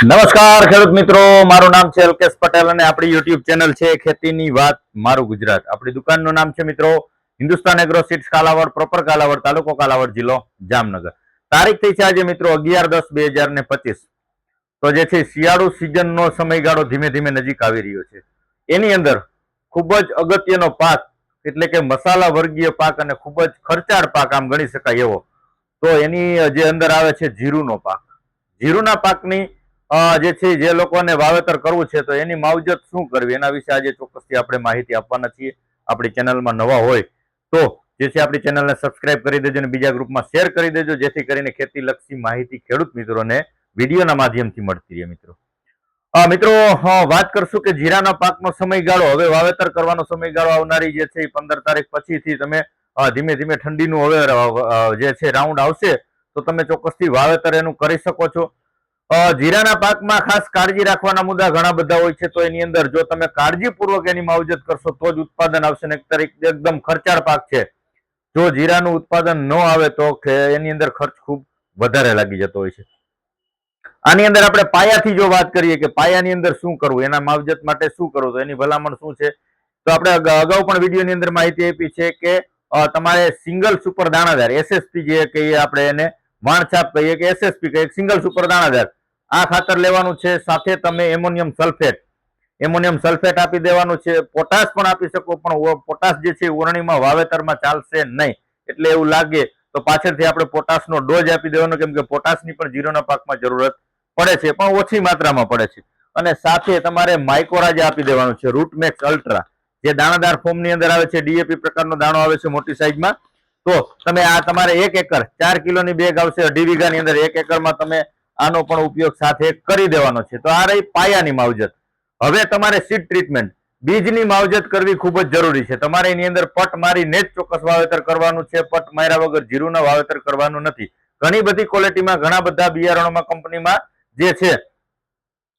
નમસ્કાર ખેડૂત મિત્રો, મારું નામ છે અલ્કેશ પટેલ અને આપણી યુટ્યુબ ચેનલ છે ખેતીની વાત મારું ગુજરાત. આપણી દુકાનનું નામ છે મિત્રો Hindustan agro seeds Kalavad, proper Kalavad, તાલુકો કાલાવડ, જિલ્લો જામનગર. તારીખ થઈ છે આજે મિત્રો 11/10/2025. તો જે છે શિયાળુ સિઝનનો સમયગાળો ધીમે ધીમે નજીક આવી રહ્યો છે. એની અંદર ખૂબ જ અગત્યનો પાક એટલે કે મસાલા વર્ગીય પાક અને ખૂબ જ ખર્ચાળ પાક આમ ગણી શકાય એવો, તો એની જે અંદર આવે છે જીરુનો પાક. જીરુના પાકની જે છે જે લોકોને વાવેતર કરવું છે તો એની માવજત શું કરવી એના વિશે આજે ચોક્કસથી આપણે માહિતી આપવાના છીએ. આપણી ચેનલમાં નવા હોય તો જે છે આપણી ચેનલને સબસ્ક્રાઇબ કરી દેજો અને બીજા ગ્રુપમાં શેર કરી દેજો, જેથી કરીને ખેતીલક્ષી માહિતી ખેડૂત મિત્રોને વિડીયોના માધ્યમથી મળતી રહે. મિત્રો વાત કરશું કે જીરાના પાકનો સમયગાળો, હવે વાવેતર કરવાનો સમયગાળો આવનારી જે છે 15 તારીખ પછીથી તમે ધીમે ધીમે ઠંડીનું હવે જે છે રાઉન્ડ આવશે તો તમે ચોક્કસથી વાવેતર એનું કરી શકો છો. જીરાના પાકમાં ખાસ કાળજી રાખવાના મુદ્દા ઘણા બધા હોય છે, તો એની અંદર જો તમે કાળજીપૂર્વક એની માવજત કરશો તો જ ઉત્પાદન આવશે ને એકદમ ખર્ચાળ પાક છે. જો જીરાનું ઉત્પાદન ન આવે તો એની અંદર ખર્ચ ખૂબ વધારે લાગી જતો હોય છે. આની અંદર આપણે પાયાથી જો વાત કરીએ કે પાયાની અંદર શું કરવું, એના માવજત માટે શું કરવું, તો એની ભલામણ શું છે, તો આપણે અગાઉ પણ વિડીયોની અંદર માહિતી આપી છે કે તમારે સિંગલ સુપર દાણાદાર SSP જે કહીએ આપણે એને વાણછાપ કહીએ કે SSP કહીએ, સિંગલ સુપર દાણાદાર આ ખાતર લેવાનું છે. સાથે તમે એમોનિયમ સલ્ફેટ આપી દેવાનું છે. પોટાશ પણ આપી શકો, પણ પોટાશ જે છે ઓરણીમાં વાવેતરમાં ચાલશે નહીં. એટલે એવું લાગે તો પાછળથી આપણે પોટાશનો ડોઝ આપી દેવાનો, કેમ કે પોટાશની પણ જીરુના પાકમાં જરૂરત પડે છે, પણ ઓછી માત્રામાં પડે છે. અને સાથે તમારે માઇકોરાજ આપી દેવાનું છે, રૂટમેક્સ અલ્ટ્રા જે દાણાદાર ફોર્મની અંદર આવે છે, DAP પ્રકારનો દાણો આવે છે મોટી સાઈઝમાં. તો તમે આ તમારે 1 એકર 4 કિલોની બેગ આવશે, 2.5 વીઘાની અંદર 1 એકરમાં તમે આનો પણ ઉપયોગ સાથે કરી દેવાનો છે. તો આ રહી પાયાની માવજત. હવે તમારે સીડ ટ્રીટમેન્ટ, બીજની માવજત કરવી ખૂબ જ જરૂરી છે. તમારે એની અંદર પટ મારીને જ ચોક્કસ વાવેતર કરવાનું છે. પટ માર્યા વગર જીરુના વાવેતર કરવાનું નથી. ઘણી બધી ક્વોલિટીમાં ઘણા બધા બિયારણોમાં કંપનીમાં જે છે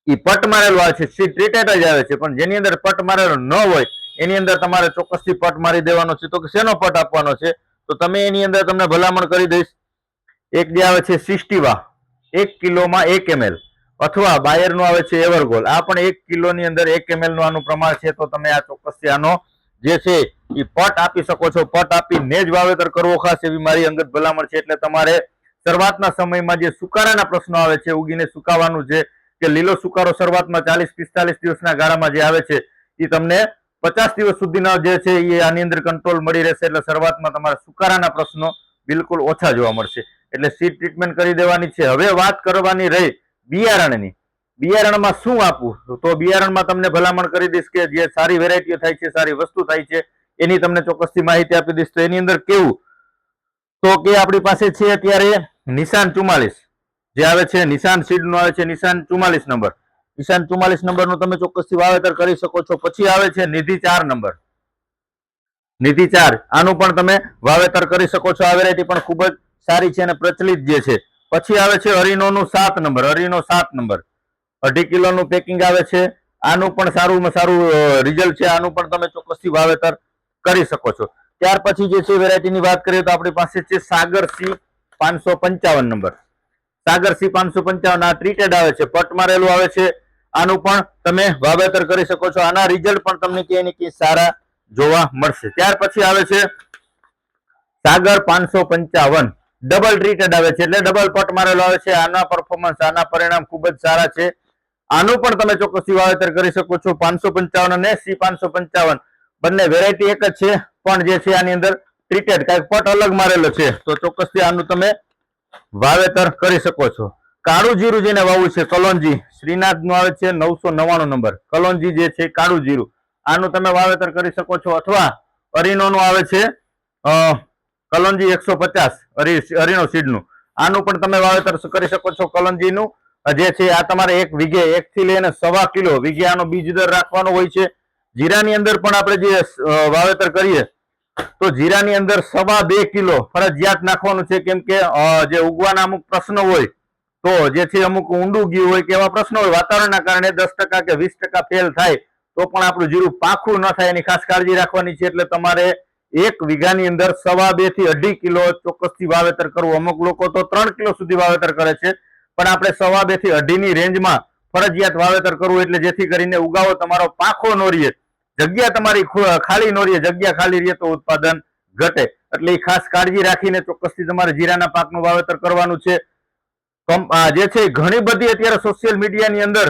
એ પટ મારેલું આવે છે, સીડ ટ્રીટેડ જ આવે છે, પણ જેની અંદર પટ મારેલો ન હોય એની અંદર તમારે ચોક્કસથી પટ મારી દેવાનો છે. તો શેનો પટ આપવાનો છે, તો તમે એની અંદર તમને ભલામણ કરી દઈશ. એક જે આવે છે સિસ્ટીવા 1 કિલોમાં 1 ml, અથવા બાયરનું આવે છે એવરગોલ, આ પણ 1 કિલોની અંદર 1 ml નું આનું પ્રમાણ છે. તો તમે આ ચોક્કસથી આનો જે છે એ પટ આપી શકો છો. પટ આપીને જ વાવેતર કરવો ખાસ એવી મારી અંગત ભલામણ છે. એટલે તમારે શરૂઆતના સમયમાં જે સુકારાના પ્રશ્નો આવે છે, ઉગીને સુકાવાનું છે કે લીલો સુકારો શરૂઆતમાં 40-45 દિવસના ગાળામાં જે આવે છે એ તમને 50 દિવસ સુધીના જે છે એ આની અંદર કંટ્રોલ મળી રહેશે. એટલે શરૂઆતમાં તમારા સુકારાના પ્રશ્નો બિલકુલ ઓછા જોવા મળશે. એટલે સીડ ટ્રીટમેન્ટ કરી દેવાની છે. હવે વાત કરવાની રહી બિયારણની. બિયારણમાં શું આપવું, તો બિયારણમાં તમને ભલામણ કરી દઈશ કે જે સારી વેરાયટીઓ થાય છે, સારી વસ્તુ થાય છે, એની તમને ચોક્કસથી માહિતી આપી દઈશ. તો એની અંદર કેવું, તો કે આપણી પાસે છે અત્યારે નિશાન 44 જે આવે છે, નિશાન સીડનું આવે છે, નિશાન 44 નંબર. નિશાન 44 નંબરનું તમે ચોક્કસથી વાવેતર કરી શકો છો. પછી આવે છે નિધિ 4 નંબર, નિધિ 4, આનું પણ તમે વાવેતર કરી શકો છો. આ વેરાયટી પણ ખૂબ જ સારી છે અને પ્રચલિત જે છે. પછી આવે છે અરીનોનું 7 નંબર, અરીનો 7 નંબર 2.5 કિલોનું પેકિંગ આવે છે. આનું પણ સારું રિઝલ્ટ છે. આનું પણ તમે ચોક્કસથી વાવેતર કરી શકો છો. ત્યાર પછી જે છે વેરાયટીની વાત કરીએ તો આપણી પાસે છે સાગર C 555 નંબર. સાગર C 555 આ ટ્રીટેડ આવે છે, પટ મારેલું આવે છે. આનું પણ તમે વાવેતર કરી શકો છો. આના રિઝલ્ટ પણ તમને ક્યાંય ને ક્યાંય સારા જોવા મળશે. ત્યાર પછી આવે છે સાગર 555 ડબલ ટ્રીટેડ આવે છે, એટલે ડબલ પટ મારેલો આવે છે. આના પરફોર્મન્સ, આના પરિણામ ખૂબ જ સારા છે. આનું પણ તમે ચોક્કસથી વાવેતર કરી શકો છો. 555 અને C 555 બંને વેરાયટી એક જ છે, પણ જે છે આની અંદર ટ્રીટેડ કાંઈક પટ અલગ મારેલો છે. તો ચોક્કસથી આનું તમે વાવેતર કરી શકો છો. કાળું જીરું જેને વાવવું છે, કલોંજી શ્રીનાથ નું આવે છે 999 નંબર, કલોંજી જે છે કાળું જીરું, આનું તમે વાવેતર કરી શકો છો. અથવા અરીનો નું આવે છે કલોંજી 150 અરીનો સીડનું, આનું પણ તમે વાવેતર કરી શકો છો. કલોંજીનું જે છે આ તમારે 1 વીઘે 1 થી લઈને 1.25 કિલો વીઘે આનો બીજ દર રાખવાનો હોય છે. જીરાની અંદર પણ આપણે જે વાવેતર કરીએ તો જીરાની અંદર 2.25 કિલો ફરજિયાત નાખવાનું છે, કેમ કે જે ઉગવાના અમુક પ્રશ્નો હોય, તો જે છે અમુક ઊંડું ગયું હોય કે એવા પ્રશ્નો હોય, વાતાવરણના કારણે 10% કે 20% ફેલ થાય તો પણ આપણું જીરું પાખું ન થાય એની ખાસ કાળજી રાખવાની છે. એટલે તમારે 1 વીઘાની અંદર 2.25 થી 2.5 કિલો ચોક્કસથી વાવેતર કરવું. અમુક લોકો તો 3 કિલો સુધી વાવેતર કરે છે, પણ આપણે 2.25 થી 2.5 ની રેન્જમાં ફરજિયાત વાવેતર કરવું, એટલે જેથી કરીને ઉગાવો તમારો પાખો ન રહે, જગ્યા તમારી ખાલી ન રહે, જગ્યા ખાલી રહે તો ઉત્પાદન ઘટે. એટલે એ ખાસ કાળજી રાખીને ચોક્કસથી તમારે જીરાના પાકનું વાવેતર કરવાનું છે. જે છે ઘણી બધી અત્યારે સોશિયલ મીડિયાની અંદર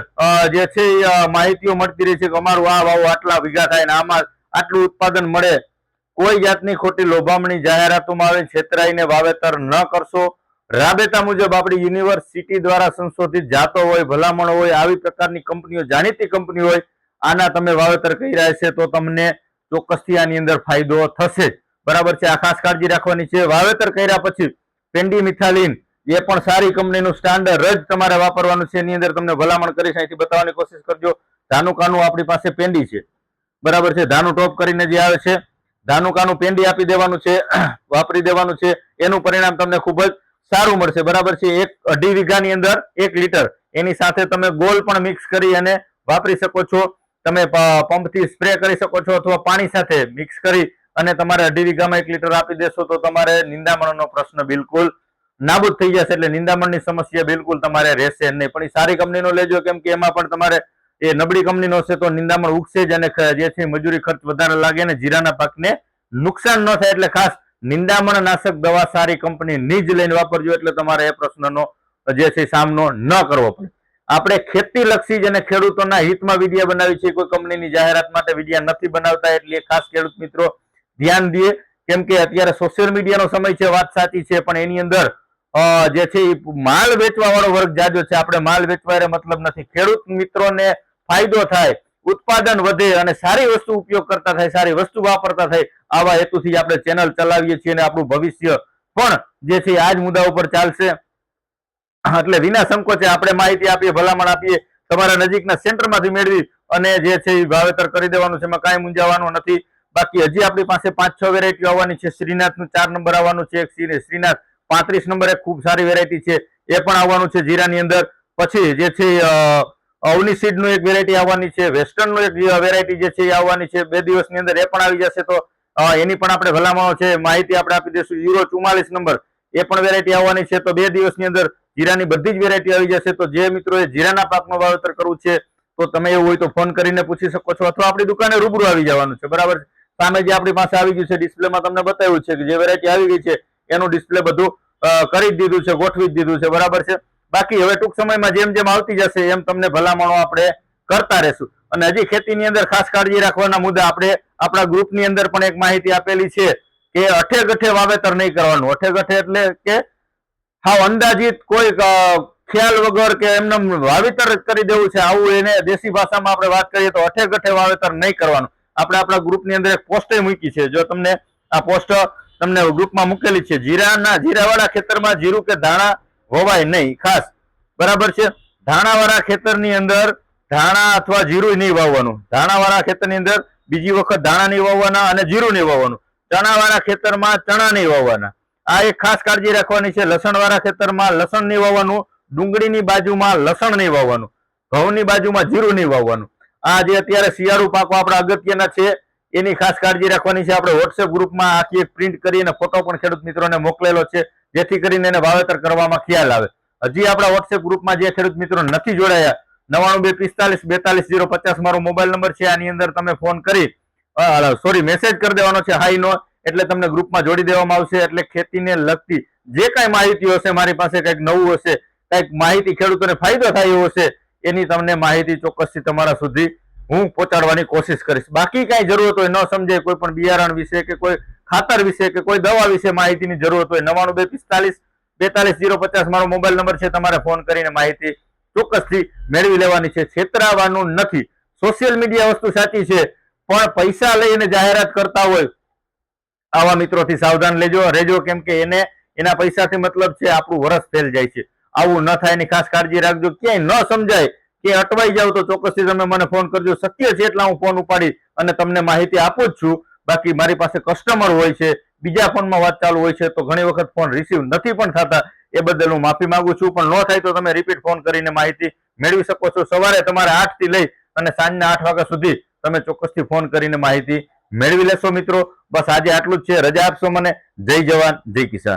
જે છે માહિતીઓ મળતી રહી છે કે અમારું આ વાવો આટલા વીઘા થાય ને આમાં આટલું ઉત્પાદન મળે. કોઈ જાતની ખોટી લોભામણી જાહેરાતોમાં આવે છેતરાઈને વાવેતર ન કરશો. રાબેતા મુજબ આપણી યુનિવર્સિટી દ્વારા સંશોધિત જાતો હોય, ભલામણો હોય, આવી પ્રકારની કંપનીઓ, જાણીતી કંપનીઓ હોય, આના તમે વાવેતર કરી રહ્યા છે તો તમને ચોક્કસથી આની અંદર ફાયદો થશે. બરાબર છે, આ ખાસ કાળજી રાખવાની છે. વાવેતર કર્યા પછી પેન્ડીમિથાલિન એ પણ સારી કંપનીનું સ્ટાન્ડર્ડ જ તમારે વાપરવાનું છે. એની અંદર તમને ભલામણ કરીશ, અહીંથી બતાવવાની કોશિશ કરજો. ધાનુકાનું આપણી પાસે પેન્ડી છે, બરાબર છે, ધાનું ટોપ કરીને જે આવે છે, ધાનુકાનું પેન્ડી આપી દેવાનું છે, વાપરી દેવાનું છે. એનું પરિણામ તમને ખૂબ જ સારું મળશે. બરાબર છે, 1.5 વીઘાની અંદર 1 લીટર એની સાથે તમે ગોળ પણ મિક્સ કરી અને વાપરી શકો છો. તમે પંપથી સ્પ્રે કરી શકો છો અથવા પાણી સાથે મિક્સ કરી અને તમારે 2.5 વીઘામાં 1 લીટર આપી દેશો તો તમારે નિંદામણનો પ્રશ્ન બિલકુલ નાબૂદ થઈ જશે. એટલે નિંદામણની સમસ્યા બિલકુલ તમારે રહેશે નહીં. પણ એ સારી કંપનીનો લેજો, કેમ કે એમાં પણ તમારે એ નબળી કંપનીનો હશે તો નિંદામણ ઉગશે જ અને જે છે મજૂરી ખર્ચ વધારે લાગે અને જીરાના પાકને નુકસાન ન થાય. એટલે ખાસ નિંદામણ નાશક દવા સારી કંપનીની જ લઈને વાપરજો, એટલે તમારે એ પ્રશ્નનો જે છે સામનો ન કરવો પડે. આપણે ખેતી લક્ષી જ અને ખેડૂતોના હિતમાં વિડીયો બનાવી છે, કોઈ કંપનીની જાહેરાત માટે વિડીયો નથી બનાવતા. એટલે ખાસ ખેડૂત મિત્રો ધ્યાન દઈએ, કેમ કે અત્યારે સોશિયલ મીડિયાનો સમય છે, વાત સાચી છે, પણ એની અંદર જે છે એ માલ વેચવા વાળો વર્ગ જાજો છે. આપણે માલ વેચવા એ મતલબ નથી. ખેડૂત મિત્રોને ફાયદો થાય, ઉત્પાદન વધે અને સારી વસ્તુ ઉપયોગ કરતા થાય, સારી વસ્તુ વાપરતા થાય, આવા હેતુથી આપણે ચેનલ ચલાવીએ છીએ અને આપણું ભવિષ્ય પણ જે છે આ જ મુદ્દા ઉપર ચાલશે. એટલે વિના સંકોચે આપણે માહિતી આપીએ, ભલામણ આપીએ, તમારા નજીકના સેન્ટરમાંથી મેળવી અને જે છે એ વાવેતર કરી દેવાનું છે. એમાં કાંઈ મૂંઝાવાનું નથી. બાકી હજી આપણી પાસે 5-6 વેરાયટીઓ આવવાની છે. શ્રીનાથનું 4 નંબર આવવાનું છે, શ્રીનાથ 35 નંબર એક ખૂબ સારી વેરાયટી છે, એ પણ આવવાનું છે જીરાની અંદર. પછી જે છે અવની સીડનું એક વેરાયટી આવવાની છે, વેસ્ટર્નનું એક વેરાયટી જે છે એ આવવાની છે. 2 દિવસની અંદર એ પણ આવી જશે, તો એની પણ આપણે ભલામણો છે, માહિતી આપણે આપી દઈશું. યુરો 44 નંબર એ પણ વેરાયટી આવવાની છે. તો 2 દિવસની અંદર જીરાની બધી જ વેરાયટી આવી જશે. તો જે મિત્રોએ જીરાના પાકનું વાવેતર કરવું છે તો તમે એવું હોય તો ફોન કરીને પૂછી શકો છો, અથવા આપણી દુકાને રૂબરૂ આવી જવાનું છે. બરાબર, સામે જે આપણી પાસે આવી ગયું છે ડિસ્પ્લેમાં તમને બતાવ્યું છે કે જે વેરાયટી આવી ગઈ છે એનું ડિસ્પ્લે બધું કરી જ દીધું છે, ગોઠવી જ દીધું છે. બરાબર છે, બાકી હવે ટૂંક સમયમાં જેમ જેમ આવતી જશે એમ તમને ભલામણો આપણે કરતા રહેશું. અને હજી ખેતીની અંદર ખાસ કાળજી રાખવાના મુદ્દા આપણે આપણા ગ્રુપની અંદર પણ એક માહિતી આપેલી છે કે અઠે ગઠે વાવેતર નહીં કરવાનું. અઠે ગઠે એટલે કે હાવ અંદાજિત કોઈ ખ્યાલ વગર કે એમને વાવેતર કરી દેવું છે, આવું એને દેશી ભાષામાં આપણે વાત કરીએ તો અઠે ગઠે વાવેતર નહીં કરવાનું. આપણે આપણા ગ્રુપની અંદર એક પોસ્ટે મૂકી છે, જો તમને આ પોસ્ટ તમને ગ્રુપમાં મૂકેલી છે. જીરાવાળા ખેતરમાં જીરું કે ધાણા વવાય નહીં, ખાસ. બરાબર છે, ધાણાવાળા ખેતરની અંદર ધાણા અથવા જીરું નહીં વાવવાનું. ધાણાવાળા ખેતરની અંદર બીજી વખત ધાણા નહીં વાવવાના અને જીરું નહીં વાવવાનું. ચણાવાળા ખેતરમાં ચણા નહીં વાવવાના. આ એક ખાસ કાળજી રાખવાની છે. લસણવાળા ખેતરમાં લસણ નહીં વાવવાનું. ડુંગળીની બાજુમાં લસણ નહીં વાવવાનું. ઘઉંની બાજુમાં જીરું નહીં વાવવાનું. આ જે અત્યારે શિયાળુ પાકો આપણા અગત્યના છે એની ખાસ કાળજી રાખવાની છે. આપણે વોટ્સએપ ગ્રુપમાં આખી એક પ્રિન્ટ કરી અને ફોટો પણ ખેડૂત મિત્રોને મોકલેલો છે, જેથી કરીને એને વાવેતર કરવામાં ખ્યાલ આવે. હજી આપણા વોટ્સએપ ગ્રુપમાં જે ખેડૂત મિત્રો નથી જોડાયા, 9245424050 મારો મોબાઈલ નંબર છે. આની અંદર તમે ફોન કરી મેસેજ કરી દેવાનો છે, હાઈ નો, એટલે તમને ગ્રુપમાં જોડી દેવામાં આવશે. એટલે ખેતીને લગતી જે કાંઈ માહિતી હશે, મારી પાસે કંઈક નવું હશે, કંઈક માહિતી ખેડૂતોને ફાયદો થાય એવું હશે, એની તમને માહિતી ચોક્કસથી તમારા સુધી હું પહોંચાડવાની કોશિશ કરીશ. બાકી કાંઈ જરૂરત હોય, ન સમજાય, કોઈ પણ બિયારણ વિશે કે કોઈ ખાતર વિશે કે કોઈ દવા વિશે માહિતીની જરૂરત હોય, 9245424050 મારો મોબાઈલ નંબર છે. તમારે ફોન કરીને માહિતી ચોક્કસથી મેળવી લેવાની છે. છેતરાવાનું નથી. સોશિયલ મીડિયા વસ્તુ સાચી છે, પણ પૈસા લઈને જાહેરાત કરતા હોય આવા મિત્રોથી સાવધાન રહેજો, કેમ કે એના પૈસાથી મતલબ છે આપણું વરસ ફેલ જાય છે. આવું ન થાય એની ખાસ કાળજી રાખજો. ક્યાંય ન સમજાય કે અટવાઈ જાવ તો ચોક્કસથી તમે મને ફોન કરજો. શક્ય છે એટલા હું ફોન ઉપાડી અને તમને માહિતી આપું જ છું. બાકી મારી પાસે કસ્ટમર હોય છે, બીજા ફોનમાં વાત ચાલુ હોય છે, તો ઘણી વખત ફોન રિસીવ નથી પણ થતા. એ બદલ હું માફી માંગુ છું. પણ ન થાય તો તમે રિપીટ ફોન કરીને માહિતી મેળવી શકો છો. સવારે તમારે 8 થી લઈ અને સાંજના 8 વાગ્યા સુધી તમે ચોક્કસથી ફોન કરીને માહિતી મેળવી લેશો. મિત્રો બસ આજે આટલું જ છે. રજા આપશો મને. જય જવાન, જય કિસાન.